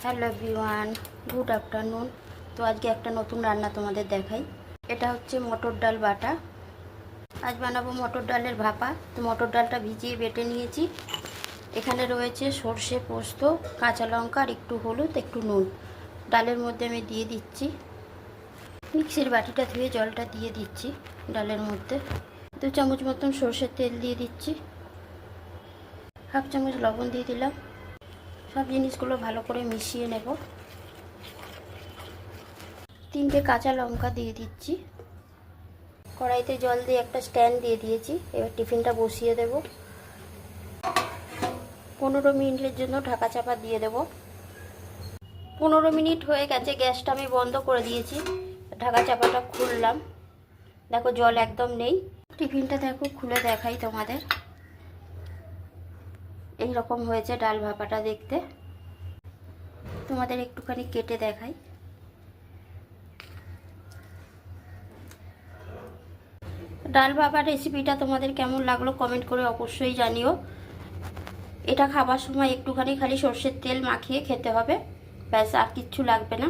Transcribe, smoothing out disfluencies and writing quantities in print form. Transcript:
Hello everyone, good afternoon. তো আজকে একটা নতুন রান্না তোমাদের দেখাই। এটা হচ্ছে মটর ডাল বাটা। আজ বানাবো মটর ডালের ভাপা। তো মটর ডালটা ভিজিয়ে বেটে নিয়েছি। এখানে রয়েছে সর্ষে, পোস্ত, কাঁচা লঙ্কা আর একটু হলুদ, একটু নুন। ডালের মধ্যে আমি দিয়ে দিচ্ছি। মিক্সির বাটিটা ধুয়ে জলটা দিয়ে দিচ্ছি ডালের মধ্যে। 2 চামচ মতন সর্ষের তেল দিয়ে দিচ্ছি। 1/2 চামচ লবণ দিয়ে দিলাম। সব জিনিসগুলো ভালো করে মিশিয়ে নেব। 3টে কাঁচা লঙ্কা দিয়ে দিচ্ছি। কড়াইতে জল দিয়ে একটা স্ট্যান্ড দিয়ে দিয়েছি। এবার টিফিনটা বসিয়ে দেব। 15 মিনিটের জন্য ঢাকা চাপা দিয়ে দেব। 15 মিনিট হয়ে গেছে, গ্যাসটা আমি বন্ধ করে দিয়েছি। ঢাকা চাপাটা খুললাম, দেখো জল একদম নেই। টিফিনটা দেখো খুলে দেখাই তোমাদের। এই রকম হয়েছে ডাল ভাপাটা দেখতে। তোমাদের একটুখানি কেটে দেখাই। ডাল ভাপার রেসিপিটা তোমাদের কেমন লাগলো কমেন্ট করে অবশ্যই জানিও। এটা খাবার সময় একটুখানি খালি সর্ষের তেল মাখিয়ে খেতে হবে, ব্যাস আর কিচ্ছু লাগবে না।